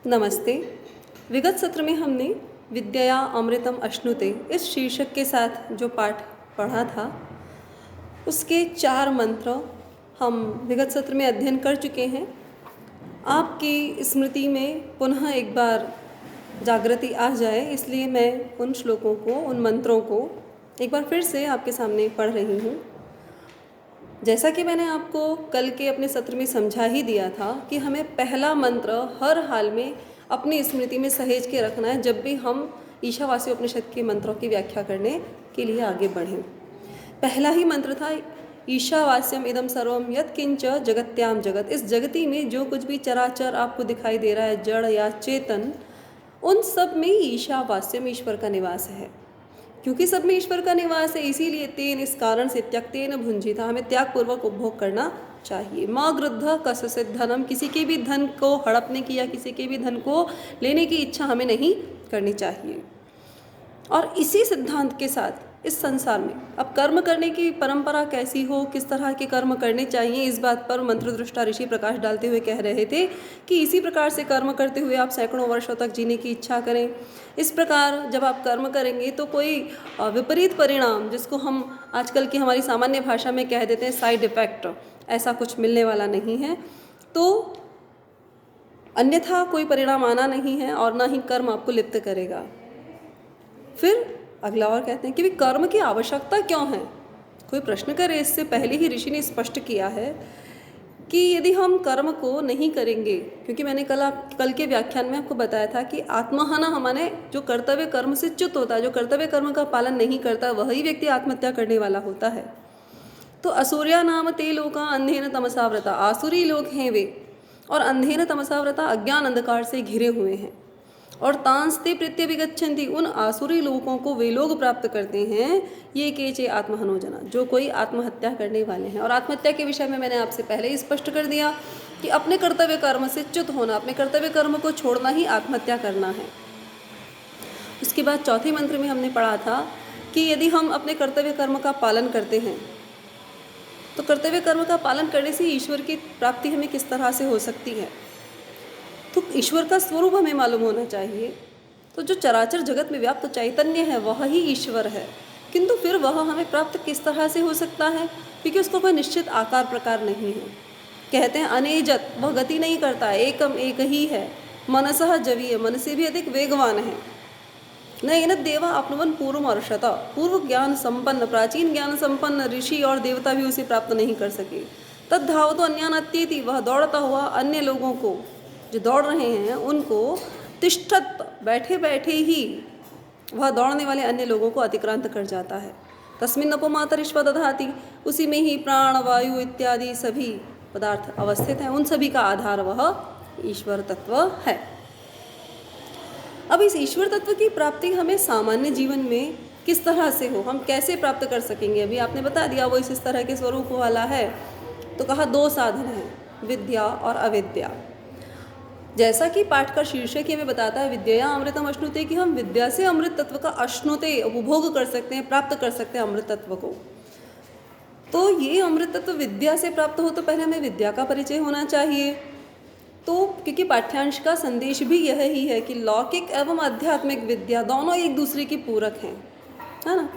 नमस्ते। विगत सत्र में हमने विद्यया अमृतम अश्नुते इस शीर्षक के साथ जो पाठ पढ़ा था उसके 4 मंत्र हम विगत सत्र में अध्ययन कर चुके हैं। आपकी स्मृति में पुनः एक बार जागृति आ जाए इसलिए मैं उन श्लोकों को, उन मंत्रों को एक बार फिर से आपके सामने पढ़ रही हूँ। जैसा कि मैंने आपको कल के अपने सत्र में समझा ही दिया था कि हमें पहला मंत्र हर हाल में अपनी स्मृति में सहेज के रखना है जब भी हम ईशावास्य उपनिषद के मंत्रों की व्याख्या करने के लिए आगे बढ़ें। पहला ही मंत्र था ईशावास्यम इदम सर्वम यत् किंच जगत्याम जगत। इस जगती में जो कुछ भी चराचर आपको दिखाई दे रहा है, जड़ या चेतन, उन सब में ईशावास्यम ईश्वर का निवास है। क्योंकि सब में ईश्वर का निवास है इसीलिए तेन इस कारण से त्यक्तेन भुंजिता, हमें त्यागपूर्वक उपभोग करना चाहिए। माँ गृद्ध कस्यचित् धनम, किसी के भी धन को हड़पने की या किसी के भी धन को लेने की इच्छा हमें नहीं करनी चाहिए। और इसी सिद्धांत के साथ इस संसार में अब कर्म करने की परंपरा कैसी हो, किस तरह के कर्म करने चाहिए, इस बात पर मंत्रदृष्टा ऋषि प्रकाश डालते हुए कह रहे थे कि इसी प्रकार से कर्म करते हुए आप सैकड़ों वर्षों तक जीने की इच्छा करें। इस प्रकार जब आप कर्म करेंगे तो कोई विपरीत परिणाम, जिसको हम आजकल की हमारी सामान्य भाषा में कह देते हैं साइड इफेक्ट, ऐसा कुछ मिलने वाला नहीं है। तो अन्यथा कोई परिणाम आना नहीं है और ना ही कर्म आपको लिप्त करेगा। फिर अगला और कहते हैं कि कर्म की आवश्यकता क्यों है। कोई प्रश्न करे इससे पहले ही ऋषि ने स्पष्ट किया है कि यदि हम कर्म को नहीं करेंगे, क्योंकि मैंने कल के व्याख्यान में आपको बताया था कि आत्महना हमारे जो कर्तव्य कर्म से च्युत होता है, जो कर्तव्य कर्म का पालन नहीं करता, वही व्यक्ति आत्महत्या करने वाला होता है। तो असुर्या नाम ते लोका अंधेन तमसाव्रता, आसुरी लोग हैं वे और अंधेन तमसाव्रता अज्ञान अंधकार से घिरे हुए हैं। और तांस्ते प्रत्य विगच्छन्ति, उन आसुरी लोगों को वे लोग प्राप्त करते हैं ये केचे आत्महनोजना, जो कोई आत्महत्या करने वाले हैं। और आत्महत्या के विषय में मैंने आपसे पहले ही स्पष्ट कर दिया कि अपने कर्तव्य कर्म से च्युत होना, अपने कर्तव्य कर्म को छोड़ना ही आत्महत्या करना है। उसके बाद चौथे मंत्र में हमने पढ़ा था कि यदि हम अपने कर्तव्य कर्म का पालन करते हैं तो कर्तव्य कर्म का पालन करने से ईश्वर की प्राप्ति हमें किस तरह से हो सकती है। तो ईश्वर का स्वरूप हमें मालूम होना चाहिए। तो जो चराचर जगत में व्याप्त चैतन्य है वह ही ईश्वर है, किंतु फिर वह हमें प्राप्त किस तरह से हो सकता है, क्योंकि उसको कोई निश्चित आकार प्रकार नहीं है। कहते हैं अनेजत, वह गति नहीं करता, एकम एक ही है। मनसः जवीय, मन से भी अधिक वेगवान है। न एन देवा अपनवन पूर्व अर्षता, पूर्व ज्ञान संपन्न, प्राचीन ज्ञान संपन्न ऋषि और देवता भी उसे प्राप्त नहीं कर सके। तद धावतो अन्यान अत्येति, वह दौड़ता हुआ अन्य लोगों को जो दौड़ रहे हैं उनको तिष्ठत, बैठे बैठे ही वह दौड़ने वाले अन्य लोगों को अतिक्रांत कर जाता है। तस्मिन् अपमातरिश्व दधाति, उसी में ही प्राण वायु इत्यादि सभी पदार्थ अवस्थित हैं, उन सभी का आधार वह ईश्वर तत्व है। अब इस ईश्वर तत्व की प्राप्ति हमें सामान्य जीवन में किस तरह से हो, हम कैसे प्राप्त कर सकेंगे, अभी आपने बता दिया वो इस तरह के स्वरूप वाला है। तो कहा 2 साधन हैं, विद्या और अविद्या। जैसा कि पाठ का शीर्षक ही हमें बताता है विद्यया अमृतम अश्नुते, कि हम विद्या से अमृत तत्व का अश्नुते उपभोग कर सकते हैं, प्राप्त कर सकते हैं अमृत तत्व को। तो ये अमृत तत्व विद्या से प्राप्त हो तो पहले हमें विद्या का परिचय होना चाहिए। तो क्योंकि पाठ्यांश का संदेश भी यह ही है कि लौकिक एवं आध्यात्मिक विद्या दोनों एक दूसरे की पूरक हैं, है ना।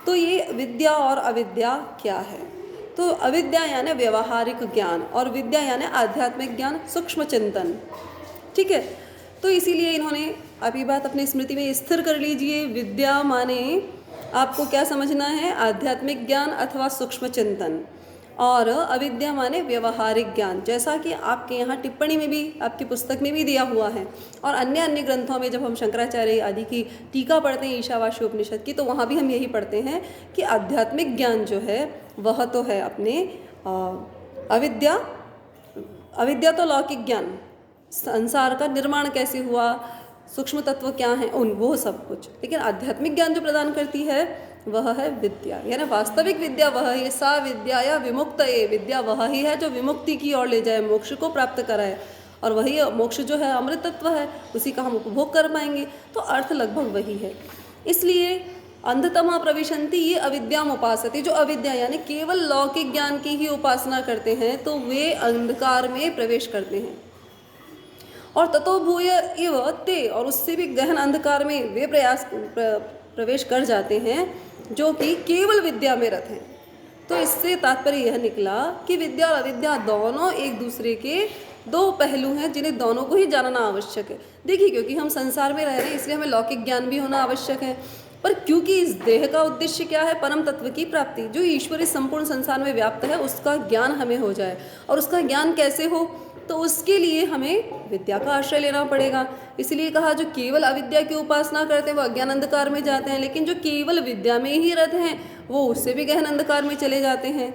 तो ये विद्या और अविद्या क्या है। तो अविद्या यानी व्यवहारिक ज्ञान और विद्या यानी आध्यात्मिक ज्ञान, सूक्ष्म चिंतन। ठीक है, तो इसीलिए इन्होंने अभी बात अपनी स्मृति में स्थिर कर लीजिए। विद्या माने आपको क्या समझना है, आध्यात्मिक ज्ञान अथवा सूक्ष्म चिंतन, और अविद्या माने व्यवहारिक ज्ञान, जैसा कि आपके यहाँ टिप्पणी में भी, आपकी पुस्तक में भी दिया हुआ है। और अन्य ग्रंथों में जब हम शंकराचार्य आदि की टीका पढ़ते हैं ईशावास्य उपनिषद की, तो वहाँ भी हम यही पढ़ते हैं कि आध्यात्मिक ज्ञान जो है वह तो है अपने अविद्या तो लौकिक ज्ञान, संसार का निर्माण कैसे हुआ, सूक्ष्म तत्व क्या हैं, उन वो सब कुछ। लेकिन आध्यात्मिक ज्ञान जो प्रदान करती है वह है विद्या, यानी वास्तविक विद्या वह है। सा विद्या या विमुक्त, ये विद्या वह ही है जो विमुक्ति की ओर ले जाए, मोक्ष को प्राप्त कराए। और वही मोक्ष जो है अमृत तत्व है, उसी का हम उपभोग कर पाएंगे। तो अर्थ लगभग वही है। इसलिए अंधतमा प्रविशन्ति, ये अविद्याम उपासते, जो अविद्या यानी केवल लौकिक ज्ञान की ही उपासना करते हैं तो वे अंधकार में प्रवेश करते हैं। और ततो भूय इव ते, और उससे भी गहन अंधकार में वे प्रवेश कर जाते हैं जो कि केवल विद्या में रत हैं। तो इससे तात्पर्य यह निकला कि विद्या और अविद्या दोनों एक दूसरे के दो पहलू हैं जिन्हें दोनों को ही जानना आवश्यक है। देखिए, क्योंकि हम संसार में रह रहे हैं इसलिए हमें लौकिक ज्ञान भी होना आवश्यक है, पर क्योंकि इस देह का उद्देश्य क्या है, परम तत्व की प्राप्ति, जो ईश्वर इस संपूर्ण संसार में व्याप्त है उसका ज्ञान हमें हो जाए। और उसका ज्ञान कैसे हो, तो उसके लिए हमें विद्या का आश्रय लेना पड़ेगा। इसलिए कहा जो केवल अविद्या की उपासना करते हैं वो अज्ञान अंधकार में जाते हैं, लेकिन जो केवल विद्या में ही रत हैं वो उससे भी गहन अंधकार में चले जाते हैं।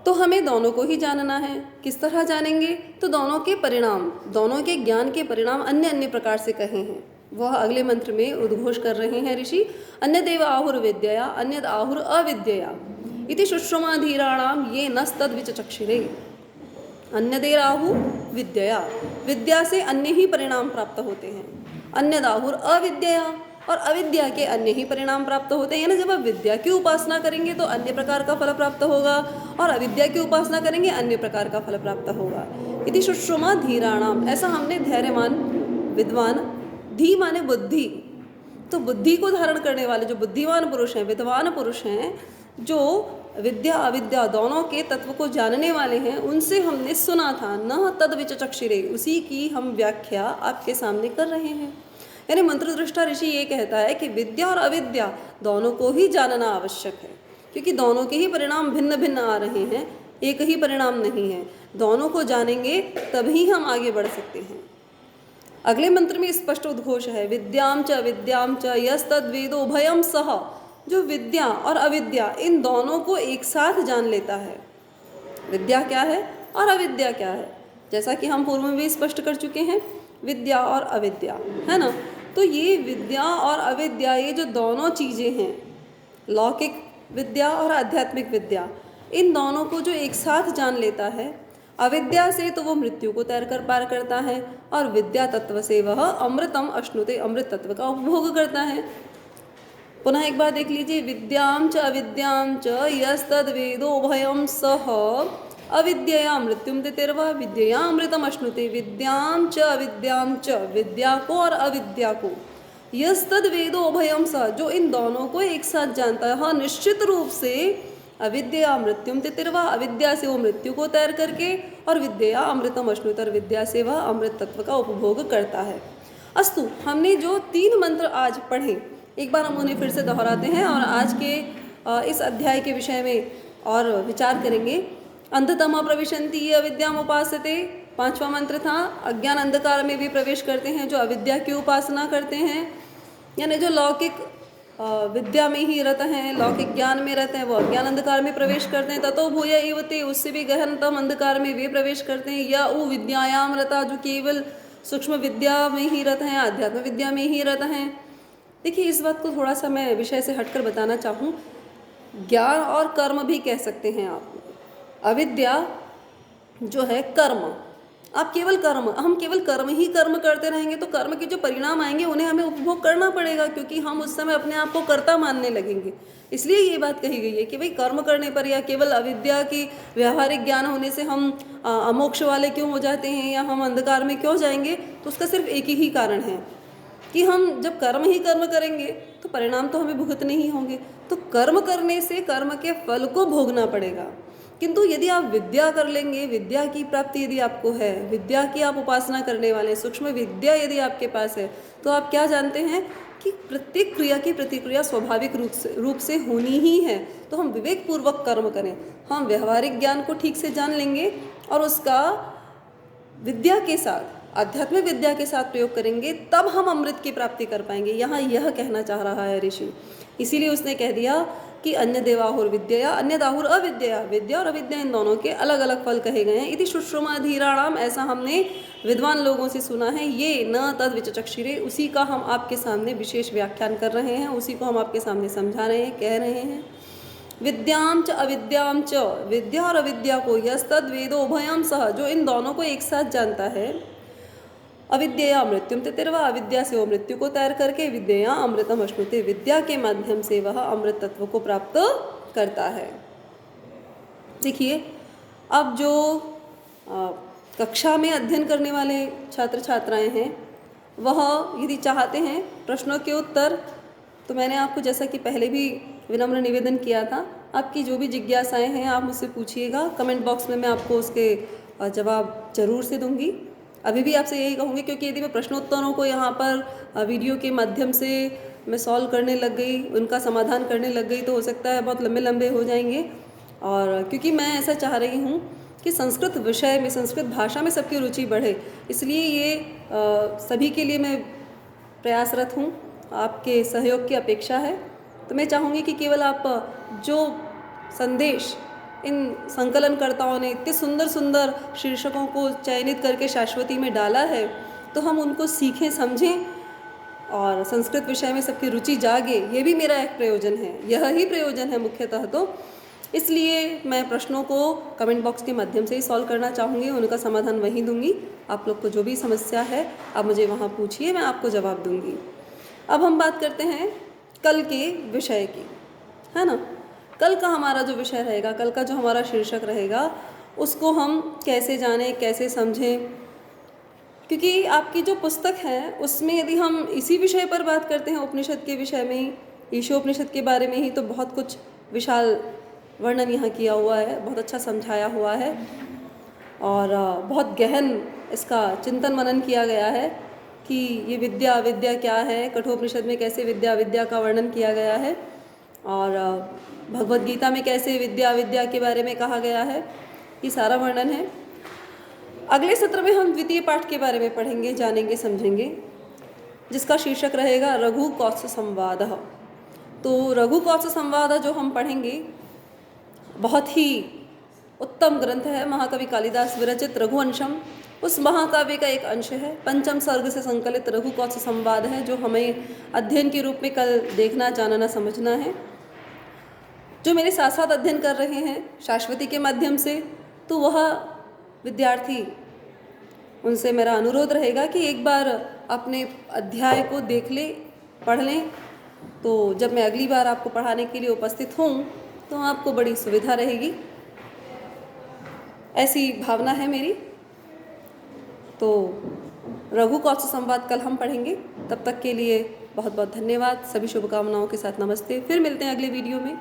तो हमें दोनों को ही जानना है। किस तरह जानेंगे, तो दोनों के परिणाम, दोनों के ज्ञान के परिणाम अन्य अन्य प्रकार से कहे हैं, वह अगले मंत्र में उद्घोष कर रहे हैं ऋषि। अन्यदेव आहुर विद्यया अन्यद आहुर अविद्यया इति शुश्रुमाधीराणाम ये नस्तद विचक्षिरे। अन्यदेव आहु विद्यया, विद्या से अन्य ही परिणाम प्राप्त होते हैं। अन्यद आहुर अविद्यया, और अविद्या के अन्य ही परिणाम प्राप्त होते हैं। यानी जब आप विद्या की उपासना करेंगे तो अन्य प्रकार का फल प्राप्त होगा, और अविद्या की उपासना करेंगे अन्य प्रकार का फल प्राप्त होगा। इति शुश्रुमा धीराणाम, ऐसा हमने धैर्यवान विद्वान, धी माने बुद्धि, तो बुद्धि को धारण करने वाले जो बुद्धिमान पुरुष हैं, विद्वान पुरुष हैं, जो विद्या अविद्या दोनों के तत्व को जानने वाले हैं, उनसे हमने सुना था। न तद विचक्षिरे, उसी की हम व्याख्या आपके सामने कर रहे हैं। यानी मंत्रदृष्टा ऋषि ये कहता है कि विद्या और अविद्या दोनों को ही जानना आवश्यक है, क्योंकि दोनों के ही परिणाम भिन्न भिन्न आ रहे हैं, एक ही परिणाम नहीं है। दोनों को जानेंगे तभी हम आगे बढ़ सकते हैं। अगले मंत्र में स्पष्ट उद्घोष है, विद्याम च अविद्याम च यस्तद्वेदो भयम सह, जो विद्या और अविद्या इन दोनों को एक साथ जान लेता है। विद्या क्या है और अविद्या क्या है, जैसा कि हम पूर्व में भी स्पष्ट कर चुके हैं, विद्या और अविद्या, है ना। तो ये विद्या और अविद्या, ये जो दोनों चीज़ें हैं, लौकिक विद्या और आध्यात्मिक विद्या, इन दोनों को जो एक साथ जान लेता है, अविद्या से तो वो मृत्यु को तैर कर पार करता है, और विद्या तत्व से वह अमृतम अश्नुते, अमृत तत्व का उपभोग करता है। पुनः एक बार देख लीजिए, विद्याम च अविद्याम च यस्तद्वेदो भयम सह अविद्यया मृत्युम तिर्वा विद्यया अमृतम अश्नुते। विद्याम च अविद्याम च, विद्या को और अविद्या को, यस्तद्वेदो अभयम स, जो इन दोनों को एक साथ जानता है। हाँ, निश्चित रूप से अविद्या मृत्युम तिर्वा, अविद्या से वो मृत्यु को तैर करके, और विद्या अमृतम अश्नुते, और विद्या से वह अमृत तत्व का उपभोग करता है। अस्तु, हमने जो 3 मंत्र आज पढ़े, एक बार हम उन्हें फिर से दोहराते हैं और आज के इस अध्याय के विषय में और विचार करेंगे। अंधतमा प्रविशन्ति अविद्याम उपासते, 5वां मंत्र था। अज्ञान अंधकार में भी प्रवेश करते हैं जो अविद्या की उपासना करते हैं, यानी जो लौकिक विद्या में ही रत हैं, लौकिक ज्ञान में रहते हैं, वो अज्ञान अंधकार में प्रवेश करते हैं। ततो भूय एव ते, उससे भी गहनतम अंधकार में वे प्रवेश करते हैं। या उ विद्यायाम रता, जो केवल सूक्ष्म विद्या में ही रत हैं, आध्यात्म विद्या में ही रत हैं। देखिए, इस बात को थोड़ा सा मैं विषय से हटकर बताना चाहूँ। ज्ञान और कर्म भी कह सकते हैं आप। अविद्या जो है कर्म, आप केवल कर्म, हम केवल कर्म ही कर्म करते रहेंगे तो कर्म के जो परिणाम आएंगे उन्हें हमें उपभोग करना पड़ेगा, क्योंकि हम उस समय अपने आप को कर्ता मानने लगेंगे। इसलिए ये बात कही गई है कि भाई कर्म करने पर या केवल अविद्या की व्यावहारिक ज्ञान होने से हम अमोक्ष वाले क्यों हो जाते हैं या हम अंधकार में क्यों जाएंगे, तो उसका सिर्फ एक ही कारण है कि हम जब कर्म ही कर्म करेंगे तो परिणाम तो हमें भुगतने ही होंगे। तो कर्म करने से कर्म के फल को भोगना पड़ेगा। किंतु यदि आप विद्या कर लेंगे, विद्या की प्राप्ति यदि आपको है, विद्या की आप उपासना करने वाले, सूक्ष्म विद्या यदि आपके पास है, तो आप क्या जानते हैं कि प्रत्येक क्रिया की प्रतिक्रिया स्वाभाविक रूप से होनी ही है। तो हम विवेकपूर्वक कर्म करें, हम व्यवहारिक ज्ञान को ठीक से जान लेंगे और उसका विद्या के साथ, आध्यात्मिक विद्या के साथ प्रयोग करेंगे, तब हम अमृत की प्राप्ति कर पाएंगे। यहाँ यह कहना चाह रहा है ऋषि। इसीलिए उसने कह दिया कि अन्य देवाहुर विद्या अन्य दाहुर अविद्या, विद्या और अविद्या इन दोनों के अलग अलग फल कहे गए हैं। इति शुश्रुमाधीराणाम, ऐसा हमने विद्वान लोगों से सुना है। ये न तद विचक्षिरे, उसी का हम आपके सामने विशेष व्याख्यान कर रहे हैं, उसी को हम आपके सामने समझा रहे हैं, कह रहे हैं। विद्याम च अविद्याम च, विद्या और अविद्या को, यस्तद वेदो उभयम सह, जो इन दोनों को एक साथ जानता है। अविद्या मृत्युम तिर्वा, अविद्या से वो मृत्यु को तैर करके, विद्या अमृतम अश्नुते, विद्या के माध्यम से वह अमृत तत्व को प्राप्त करता है। देखिए, अब जो कक्षा में अध्ययन करने वाले छात्र छात्राएं हैं वह यदि चाहते हैं प्रश्नों के उत्तर, तो मैंने आपको जैसा कि पहले भी विनम्र निवेदन किया था, आपकी जो भी जिज्ञासाएं हैं आप मुझसे पूछिएगा। कमेंट बॉक्स में मैं आपको उसके जवाब ज़रूर से दूंगी। अभी भी आपसे यही कहूँगी, क्योंकि यदि मैं प्रश्नोत्तरों को यहाँ पर वीडियो के माध्यम से मैं सॉल्व करने लग गई, उनका समाधान करने लग गई, तो हो सकता है बहुत लंबे लंबे हो जाएंगे। और क्योंकि मैं ऐसा चाह रही हूँ कि संस्कृत विषय में, संस्कृत भाषा में सबकी रुचि बढ़े, इसलिए ये सभी के लिए मैं प्रयासरत हूँ। आपके सहयोग की अपेक्षा है। तो मैं चाहूँगी कि केवल आप जो संदेश इन संकलनकर्ताओं ने इतने सुंदर सुंदर शीर्षकों को चयनित करके शाश्वती में डाला है, तो हम उनको सीखें, समझें और संस्कृत विषय में सबकी रुचि जागे। ये भी मेरा एक प्रयोजन है, यह ही प्रयोजन है मुख्यतः। तो इसलिए मैं प्रश्नों को कमेंट बॉक्स के माध्यम से ही सॉल्व करना चाहूँगी, उनका समाधान वहीं दूंगी। आप लोग को जो भी समस्या है आप मुझे वहाँ पूछिए, मैं आपको जवाब दूंगी। अब हम बात करते हैं कल के विषय की, है ना। कल का हमारा जो विषय रहेगा, कल का जो हमारा शीर्षक रहेगा, उसको हम कैसे जानें, कैसे समझें। क्योंकि आपकी जो पुस्तक है उसमें यदि हम इसी विषय पर बात करते हैं, उपनिषद के विषय में, ईशोपनिषद के बारे में ही, तो बहुत कुछ विशाल वर्णन यहाँ किया हुआ है, बहुत अच्छा समझाया हुआ है और बहुत गहन इसका चिंतन मनन किया गया है कि ये विद्या विद्या क्या है, कठोपनिषद में कैसे विद्या विद्या का वर्णन किया गया है और भगवद गीता में कैसे विद्या विद्या के बारे में कहा गया है, ये सारा वर्णन है। अगले सत्र में हम द्वितीय पाठ के बारे में पढ़ेंगे, जानेंगे, समझेंगे, जिसका शीर्षक रहेगा रघु कौत्स संवाद। तो रघु कौत्स संवाद जो हम पढ़ेंगे, बहुत ही उत्तम ग्रंथ है, महाकवि कालिदास विरचित रघुवंशम, उस महाकाव्य का एक अंश है। पंचम सर्ग से संकलित रघु कौत्स संवाद है, जो हमें अध्ययन के रूप में कल देखना, जानना, समझना है। जो मेरे साथ साथ अध्ययन कर रहे हैं शाश्वती के माध्यम से, तो वह विद्यार्थी, उनसे मेरा अनुरोध रहेगा कि एक बार अपने अध्याय को देख ले, पढ़ लें, तो जब मैं अगली बार आपको पढ़ाने के लिए उपस्थित हूँ तो आपको बड़ी सुविधा रहेगी, ऐसी भावना है मेरी। तो रघु कौत्स संवाद कल हम पढ़ेंगे। तब तक के लिए बहुत बहुत धन्यवाद, सभी शुभकामनाओं के साथ नमस्ते। फिर मिलते हैं अगले वीडियो में।